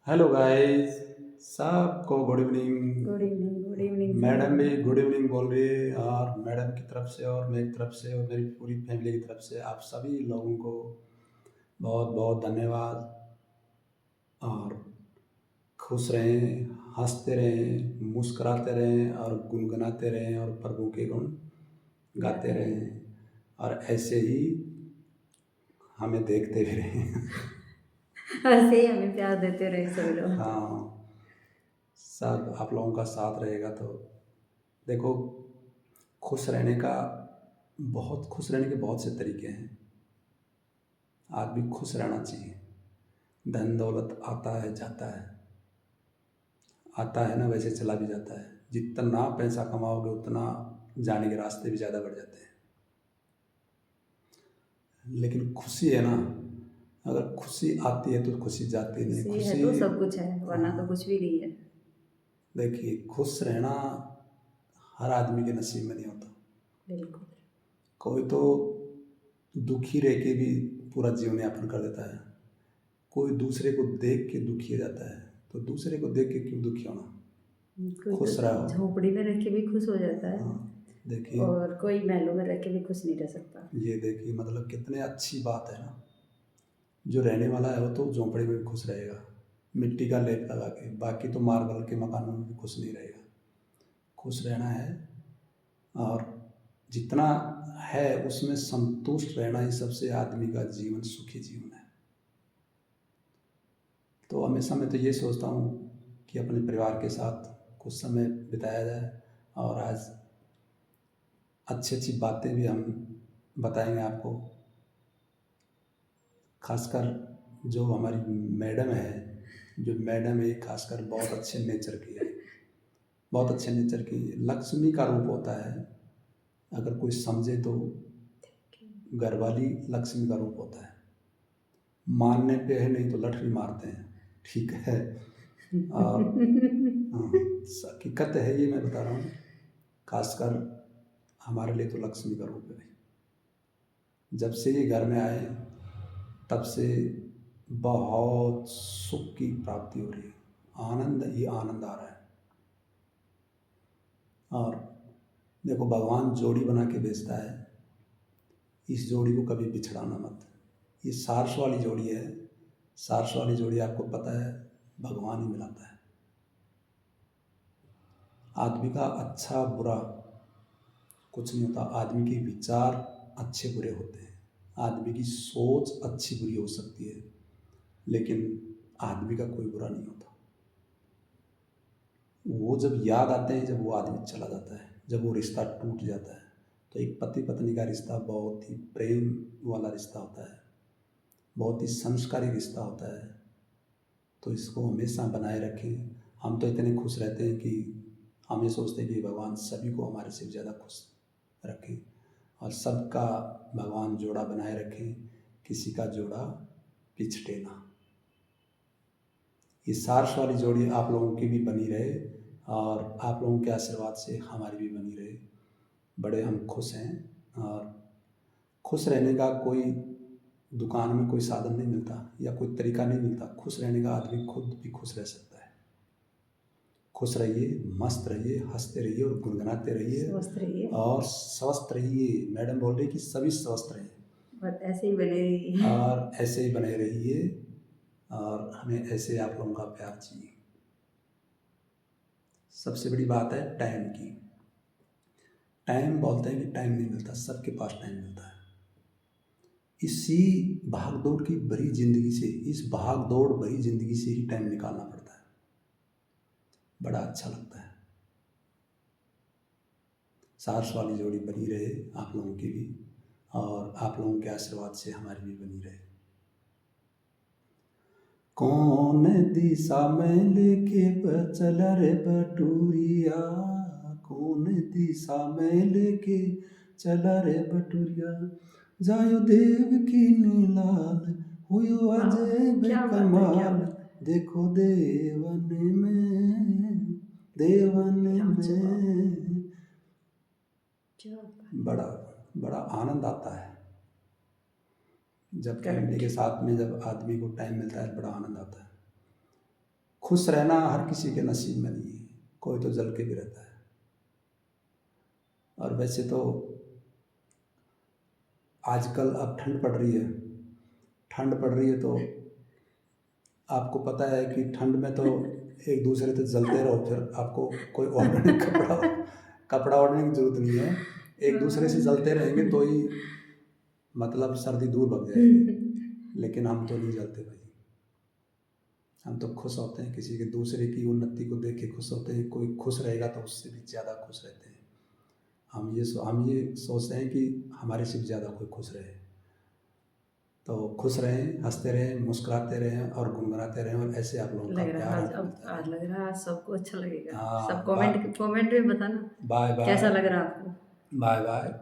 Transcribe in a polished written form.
Hello guys, सबको good evening. Good evening madam भी sir. Good evening बोल रही है, और मैडम की तरफ से और मेरी तरफ से और मेरी पूरी फैमिली की तरफ से आप सभी लोगों को बहुत बहुत धन्यवाद। और खुश रहें, हंसते रहें, मुस्कुराते रहें और गुनगुनाते रहें और प्रभु के गुण गाते गाते रहें। रहें। और ऐसे ही हमें देखते भी रहें। ऐसे ही हमें प्यार देते रहे सभी लोग। हाँ, सब आप लोगों का साथ रहेगा तो देखो, खुश रहने का खुश रहने के बहुत से तरीके हैं। आदमी खुश रहना चाहिए। धन दौलत आता है जाता है, आता है ना वैसे चला भी जाता है। जितना पैसा कमाओगे उतना जाने के रास्ते भी ज़्यादा बढ़ जाते हैं। लेकिन खुशी है ना, अगर खुशी आती है तो खुशी जाती नहीं है। खुशी है खुशी, तो सब कुछ है, वरना तो हाँ, कुछ भी नहीं है। देखिए खुश रहना हर आदमी के नसीब में नहीं होता। बिल्कुल। कोई तो दुखी रह के भी पूरा जीवन यापन कर देता है। कोई दूसरे को देख के दुखी हो जाता है, तो दूसरे को देख के क्यों दुखी होना। कोई तो खुश रहो। झोपड़ी में रह के भी खुश हो जाता है, हाँ, देखिए, और कोई महलों में रह के भी खुश नहीं रह सकता। ये देखिए मतलब कितने अच्छी बात है ना। जो रहने वाला है वो तो झोंपड़ी में भी खुश रहेगा, मिट्टी का लेप लगा के। बाकी तो मार्बल के मकानों में भी खुश नहीं रहेगा। खुश रहना है, और जितना है उसमें संतुष्ट रहना ही सबसे आदमी का जीवन सुखी जीवन है। तो हमेशा मैं तो ये सोचता हूँ कि अपने परिवार के साथ कुछ समय बिताया जाए। और आज अच्छी अच्छी बातें भी हम बताएंगे आपको। खासकर जो हमारी मैडम है, जो मैडम है खासकर बहुत अच्छे नेचर की है। बहुत अच्छे नेचर की लक्ष्मी का रूप होता है। अगर कोई समझे तो घरवाली लक्ष्मी का रूप होता है। मानने पे है, नहीं तो लठ भी मारते हैं, ठीक है। और हाँ, हकीकत है ये, मैं बता रहा हूँ। खासकर हमारे लिए तो लक्ष्मी का रूप है भाई। जब से ये घर में आए तब से बहुत सुख की प्राप्ति हो रही है। आनंद ही आनंद आ रहा है। और देखो, भगवान जोड़ी बना के भेजता है। इस जोड़ी को कभी बिछड़ाना मत। ये सार्स वाली जोड़ी है। सार्स वाली जोड़ी आपको पता है, भगवान ही मिलाता है। आदमी का अच्छा बुरा कुछ नहीं होता। आदमी के विचार अच्छे बुरे होते हैं। आदमी की सोच अच्छी बुरी हो सकती है, लेकिन आदमी का कोई बुरा नहीं होता। वो जब याद आते हैं, जब वो आदमी चला जाता है, जब वो रिश्ता टूट जाता है। तो एक पति पत्नी का रिश्ता बहुत ही प्रेम वाला रिश्ता होता है, बहुत ही संस्कारी रिश्ता होता है। तो इसको हमेशा बनाए रखें। हम तो इतने खुश रहते हैं कि हम ये सोचते हैं कि भगवान सभी को हमारे से ज़्यादा खुश रखें, और सबका भगवान जोड़ा बनाए रखें, किसी का जोड़ा पिछड़े ना। ये सार्स वाली जोड़ी आप लोगों की भी बनी रहे, और आप लोगों के आशीर्वाद से हमारी भी बनी रहे। बड़े हम खुश हैं। और खुश रहने का कोई दुकान में कोई साधन नहीं मिलता या कोई तरीका नहीं मिलता। खुश रहने का आदमी खुद भी खुश रह सकता है। खुश रहिए, मस्त रहिए, हंसते रहिए और गुनगुनाते रहिए, स्वस्थ रहिए और स्वस्थ रहिए। मैडम बोल रही कि सभी स्वस्थ रहें, और ऐसे ही बने रहिए। और ऐसे ही बने रहिए। और हमें ऐसे आप लोगों का प्यार चाहिए। सबसे बड़ी बात है टाइम की। टाइम बोलते हैं कि टाइम नहीं मिलता, सबके पास टाइम मिलता है। इसी भाग दौड़ की भरी जिंदगी से, इस भाग दौड़ भरी जिंदगी से ही टाइम निकालना पड़ता है। बड़ा अच्छा लगता है। सार्स वाली जोड़ी बनी रहे आप लोगों की भी, और आप लोगों के आशीर्वाद से हमारी भी बनी रहे। कौन दिशा में लेके चल रे बटूरिया, कौन दिशा में लेके चल रे बटूरिया। जायो देव की नीलाल, हुयो अजय क्या बात है, क्या बेकमाल। बात है। देखो देवन में, देवन लाजवाब। में। क्या बात। बड़ा बड़ा आनंद आता है जब फैमिली करेक्ट। के साथ में, जब आदमी को टाइम मिलता है, बड़ा आनंद आता है। खुश रहना हर किसी के नसीब में नहीं है, कोई तो जल के भी रहता है। और वैसे तो आजकल अब ठंड पड़ रही है, ठंड पड़ रही है तो आपको पता है कि ठंड में तो एक दूसरे से जलते रहो, फिर आपको कोई ओढ़ने कपड़ा ओढ़ने की जरूरत नहीं है, एक दूसरे से जलते रहेंगे तो ही मतलब सर्दी दूर भग जाएगी। लेकिन हम तो नहीं जलते भाई, हम तो खुश होते हैं, किसी के दूसरे की उन्नति को देख के खुश होते हैं, कोई खुश रहेगा तो उससे भी ज़्यादा खुश रहते हैं। हम ये सोचते हैं कि हमारे से भी ज़्यादा कोई खुश रहे। तो खुश रहें, हंसते रहें, मुस्कुराते रहें और गुनगुनाते रहें, और ऐसे आप लोगों का लग रहा प्यार है आपको मिलता आज रहेगा। लग रहा है आज सबको अच्छा लगेगा। हाँ, सब कमेंट कमेंट में बताना बाय कैसा बाय लग रहा है आपको। Bye bye.